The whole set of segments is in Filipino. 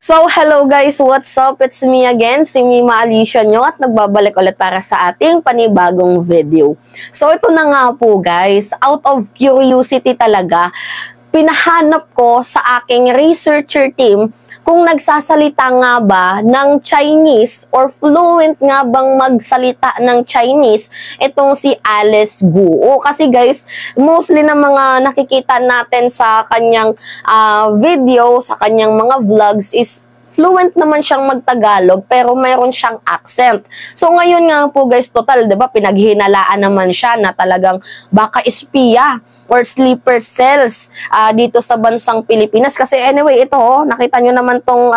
So, hello guys! What's up? It's me again, si Mima Alicia nyo at nagbabalik ulit para sa ating panibagong video. So, ito na nga po guys, out of curiosity talaga, pinahanap ko sa aking researcher team kung nagsasalita nga ba ng Chinese or fluent nga bang magsalita ng Chinese itong si Alice Guo. Kasi guys, mostly na mga nakikita natin sa kanyang video, sa kanyang mga vlogs is fluent naman siyang magtagalog pero mayroon siyang accent. So ngayon nga po guys, total, 'di ba, pinaghinalaan naman siya na talagang baka espiya or sleeper cells dito sa bansang Pilipinas. Kasi anyway, ito nakita nyo naman tong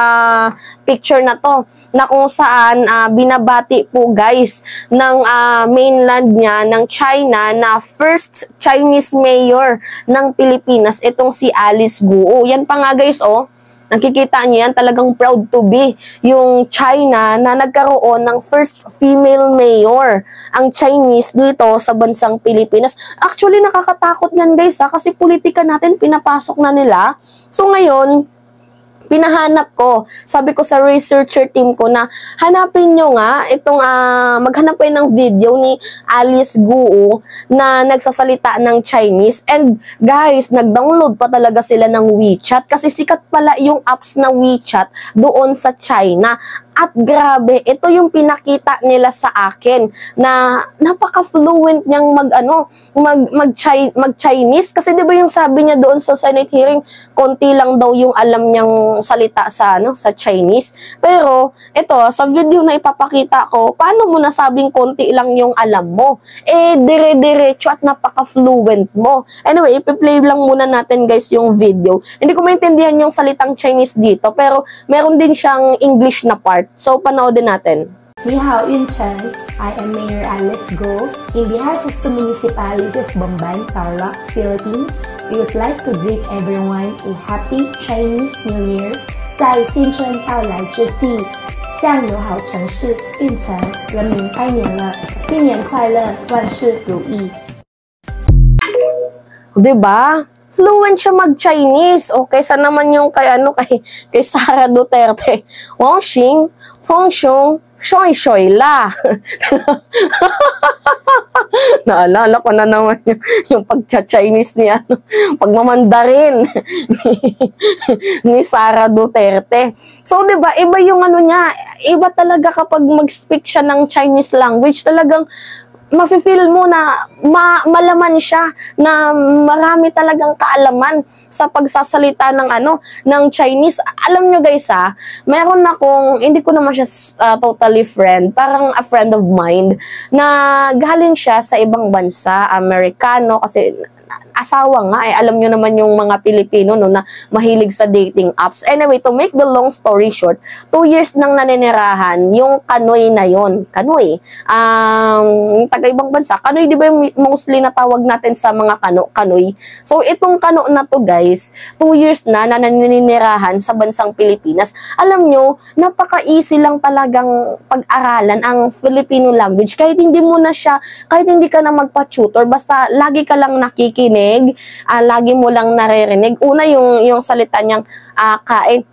picture na to na kung saan binabati po guys ng mainland niya ng China na first Chinese mayor ng Pilipinas, itong si Alice Guo. Yan pa nga guys, nakikita niyo yan, talagang proud to be yung China na nagkaroon ng first female mayor, ang Chinese dito sa bansang Pilipinas. Actually, nakakatakot yan guys kasi politika natin pinapasok na nila. So ngayon, pinahanap ko. Sabi ko sa researcher team ko na hanapin nyo nga itong maghanap kayo ng video ni Alice Guo na nagsasalita ng Chinese. And guys, nag-download pa talaga sila ng WeChat kasi sikat pala yung apps na WeChat doon sa China. At grabe, ito yung pinakita nila sa akin na napaka-fluent niyang mag-Chinese. Kasi 'di ba yung sabi niya doon sa Senate hearing, konti lang daw yung alam niyang salita sa sa Chinese. Pero ito, sa video na ipapakita ko, paano mo nasabing konti lang yung alam mo? Dire-diretso at napaka-fluent mo. Anyway, ipi-play lang muna natin guys yung video. Hindi ko maintindihan yung salitang Chinese dito, pero meron din siyang English na part. So, panoodin natin. Ni hao, Yunchen. I am Mayor Alice Guo. In behalf of the Municipality of Bombay, Tarlac, Philippines, we would like to greet everyone a happy Chinese New Year. 在新春到来之际，向友好城市运城人民拜年了，新年快乐，万事如意。Diba? Fluent siya mag-Chinese. Okay, sa naman yung kay Sara Duterte. Wang Xing, Feng Xiong, Shoy Shoy La. Naalala ko na naman yung pag-Chinese ni pagmamandarin ni Sara Duterte. So, 'di ba, iba yung niya, iba talaga kapag mag-speak siya ng Chinese language, talagang mafe-feel mo na malaman siya na marami talagang kaalaman sa pagsasalita ng Chinese. Alam nyo guys meron akong, hindi ko naman siya totally friend, parang a friend of mine na galing siya sa ibang bansa, Amerikano, kasi asawa nga, alam nyo naman yung mga Pilipino na mahilig sa dating apps. Anyway, to make the long story short, 2 years nang naninirahan yung Kanoy na yon. Kanoy. Taga-ibang bansa. Kanoy, di ba yung mostly natawag natin sa mga Kanoy? So, itong Kano na to guys, 2 years na naninirahan sa bansang Pilipinas. Alam nyo, napaka-easy lang talagang pag-aralan ang Filipino language. Kahit hindi ka na magpa-tutor, basta lagi ka lang nakikinig, lagi mo lang naririnig. Una yung salita niyang kain.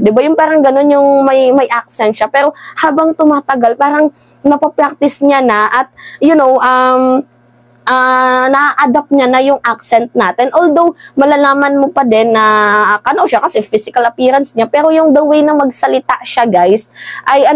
'Di ba yung parang ganun yung may accent siya, pero habang tumatagal parang napapractice niya na at na-adapt niya na yung accent natin. Although, malalaman mo pa din na siya kasi physical appearance niya, pero yung the way na magsalita siya, guys, ay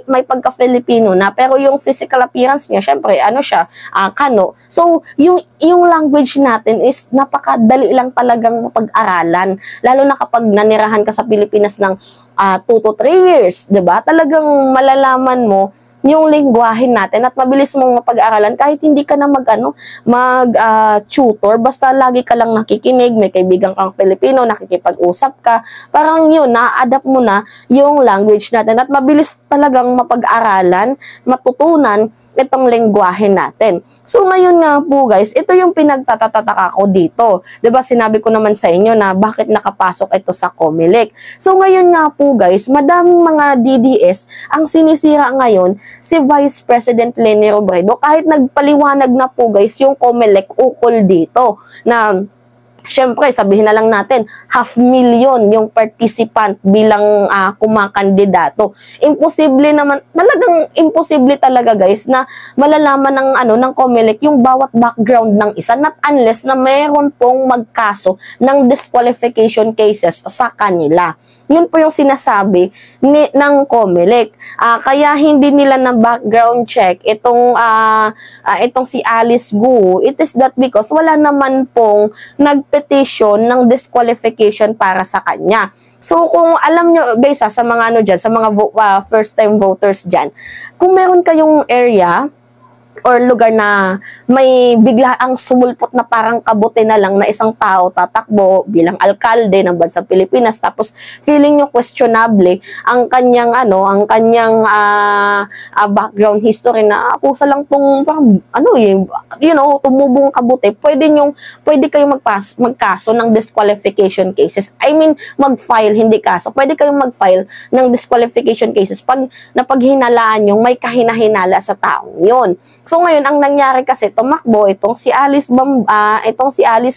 may pagka-Filipino na, pero yung physical appearance niya, syempre, siya, Kano. So, yung language natin is napakadali lang talagang mapag-aralan. Lalo na kapag nanirahan ka sa Pilipinas ng 2 to 3 years, 'di ba? Talagang malalaman mo yung lengguwahe natin at mabilis mong mapag-aralan kahit hindi ka na mag-tutor, basta lagi ka lang nakikinig, may kaibigan kang Filipino, nakikipag-usap ka, parang yun, na-adapt mo na yung language natin at mabilis talagang mapag-aralan, matutunan itong lengguwahe natin. So ngayon nga po guys, ito yung pinagtatataka ko dito. 'Di ba sinabi ko naman sa inyo na bakit nakapasok ito sa COMELEC. So ngayon nga po guys, madaming mga DDS ang sinisira ngayon si Vice President Leni Robredo, kahit nagpaliwanag na po guys yung COMELEC ukol dito na Siyempre, sabihin na lang natin, 500,000 yung participant bilang kumakandidato. Imposible naman, talagang imposible talaga guys na malalaman ng COMELEC yung bawat background ng isa, not unless na mayroon pong magkaso ng disqualification cases sa kanila. Yun po yung sinasabi ng COMELEC. Kaya hindi nila na background check itong si Alice Guo. It is that because wala naman pong petition ng disqualification para sa kanya. So, kung alam nyo, guys, sa mga sa mga first-time voters dyan, kung meron kayong area or lugar na may biglaang sumulpot na parang kabuti na lang na isang tao tatakbo bilang alkalde ng bansang Pilipinas, tapos feeling nyo questionable ang kanyang background history na pusa lang tong tumubong kabuti, pwede kayong magkaso ng disqualification cases. I mean, mag-file, hindi kaso. Pwede kayong mag-file ng disqualification cases pag napaghinalaan yung may kahinahinala sa taong yun. So ngayon ang nangyari kasi tumakbo itong si Alice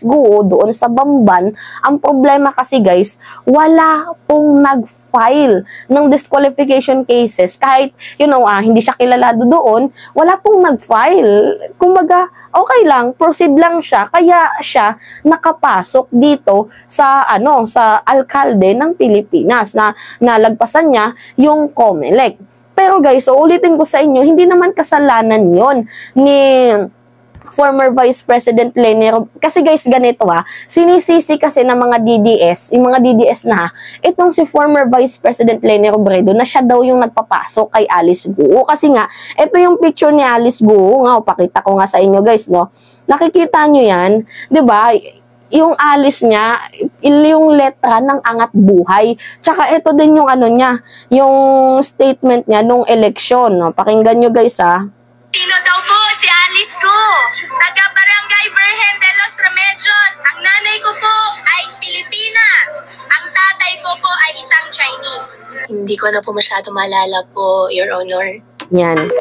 Guo doon sa Bamban. Ang problema kasi guys, wala pong nag-file ng disqualification cases kahit hindi siya kilala doon, wala pong nag-file. Kumbaga, okay lang, proceed lang siya, kaya siya nakapasok dito sa alkalde ng Pilipinas na nalagpasan niya yung COMELEC. Pero guys, ulitin ko sa inyo, hindi naman kasalanan yon ni former Vice President Leni Robredo. Kasi guys, ganito sinisisi kasi ng mga DDS, yung mga DDS itong si former Vice President Leni Robredo na siya daw yung nagpapasok kay Alice Guo. Kasi nga, ito yung picture ni Alice Guo, pakita ko nga sa inyo guys, no? Nakikita nyo yan, di ba? Yung Alice niya, yung letra ng Angat Buhay. Tsaka ito din yung yung statement niya nung eleksyon. No? Pakinggan nyo guys Sino daw po si Alice Guo? Taga Barangay Virgen de los Remedios. Ang nanay ko po ay Filipina. Ang tatay ko po ay isang Chinese. Hindi ko na po masyado maalala po, Your Honor. Yan.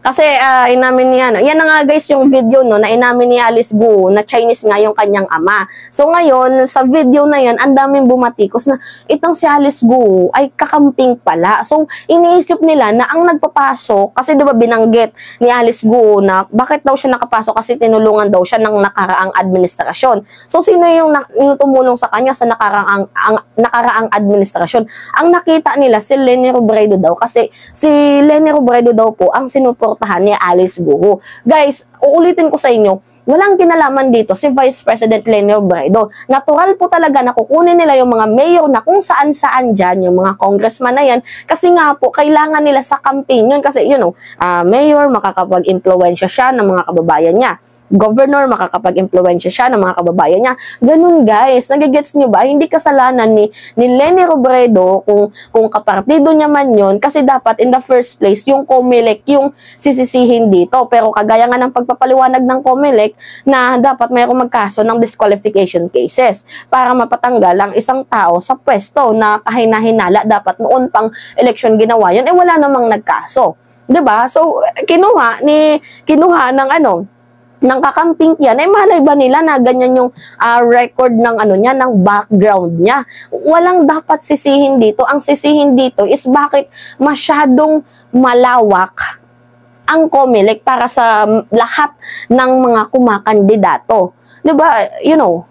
Kasi inamin niya, yan na nga guys yung video na inamin ni Alice Guo na Chinese nga yung kanyang ama. So ngayon, sa video na yan, ang daming bumatikos na itong si Alice Guo ay kakamping pala. So iniisip nila na ang nagpapasok, kasi diba binanggit ni Alice Guo na bakit daw siya nakapasok kasi tinulungan daw siya ng nakaraang administrasyon. So sino yung tumulong sa kanya sa nakaraang administrasyon? Ang nakita nila si Leni Robredo daw, kasi si Leni Robredo daw po ang sinuportahan ni Alice Guo. Guys, uulitin ko sa inyo, walang kinalaman dito si Vice President Leni Robredo. Natural po talaga na kukunin nila yung mga mayor na kung saan-saan dyan, yung mga congressman na yan, kasi nga po, kailangan nila sa campaign yun. Kasi, mayor, makakapag-impluensya siya ng mga kababayan niya. Governor, makakapag-impluensya siya ng mga kababayan niya. Ganun guys, nagigets nyo ba? Hindi kasalanan ni Leni Robredo kung kapartido niya man yun, kasi dapat in the first place, yung COMELEC yung sisisihin dito. Pero kagaya nga ng pagpapaliwanag ng COMELEC na dapat mayroong magkaso ng disqualification cases para mapatanggal ang isang tao sa pwesto na kahinahinala dapat noon pang eleksyon ginawa yan, wala namang nagkaso. 'Di ba? So kinuha ng kakamping yan, malay ba nila na ganyan yung record ng ng background niya? Walang dapat sisihin dito. Ang sisihin dito is bakit masyadong malawak ang COMELEC para sa lahat ng mga kumakandidato. 'Di ba?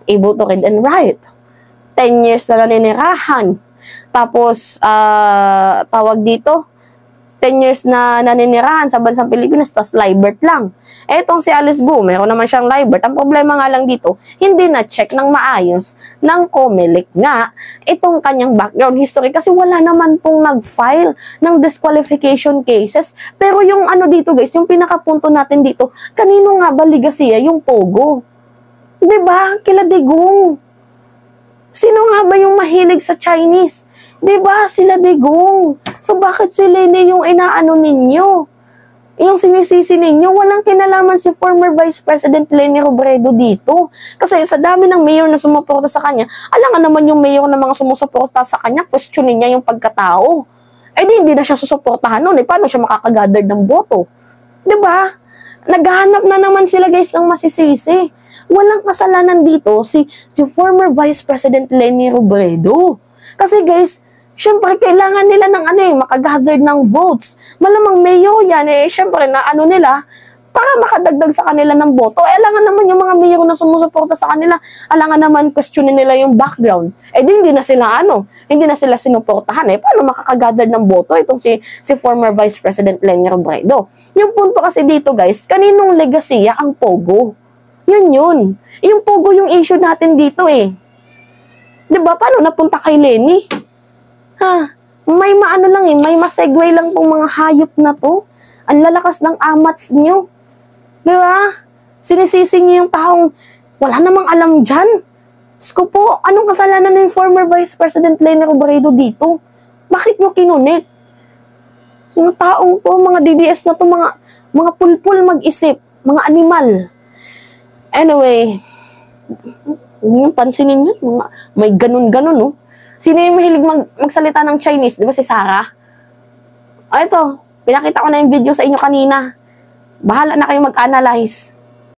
Able to read and write. 10 years na naninirahan. Tapos tawag dito, 10 years na naninirahan sa bansang Pilipinas, tapos live birth lang. Etong si Alice Guo, meron naman siyang live birth. Ang problema nga lang dito, hindi na-check ng maayos ng COMELEC nga itong kanyang background history kasi wala naman pong nag-file ng disqualification cases. Pero yung dito guys, yung pinakapunto natin dito, kanino nga ba ligasiya yung Pogo? Diba? Kila Digong. Sino nga ba yung mahilig sa Chinese? Diba? Sila Digong. So bakit si Leni yung inaano ninyo? Yung sinisisi ninyo, walang kinalaman si former Vice President Leni Robredo dito. Kasi sa dami ng mayor na sumuporta sa kanya, alangan naman yung mayor na mga sumusuporta sa kanya, questionin niya yung pagkatao. Hindi na siya susuportahan nun. Paano siya makakagather ng boto? Diba? Naghahanap na naman sila guys ng masisisi. walang kasalanan dito si former Vice President Leni Robredo. Kasi guys, syempre kailangan nila ng makagather ng votes. Malamang mayor yan syempre na nila, para makadagdag sa kanila ng boto. Alangan naman yung mga mayor na sumusuporta sa kanila, alangan naman questionin nila yung background. Hindi na sila hindi na sila sinuportahan. Paano makakagather ng boto itong si former Vice President Leni Robredo? Yung punto kasi dito guys, kaninong legasiya ang Pogo? Yun. Yung Pogo yung issue natin dito Diba? Paano napunta kay Leni? May may masegue lang pong mga hayop na to. Ang lalakas ng amats nyo. Diba? Sinisisi niyo yung taong wala namang alam dyan. Sko po, anong kasalanan ng former Vice President Leni Robredo dito? Bakit nyo kinunik? Yung taong po, mga DDS na to, mga pulpul mag-isip, mga animal. Anyway, yung pansinin nyo, may ganun-ganun, Sino yung mahilig magsalita ng Chinese? Di ba si Sarah? Ito, pinakita ko na yung video sa inyo kanina. Bahala na kayo mag-analyze.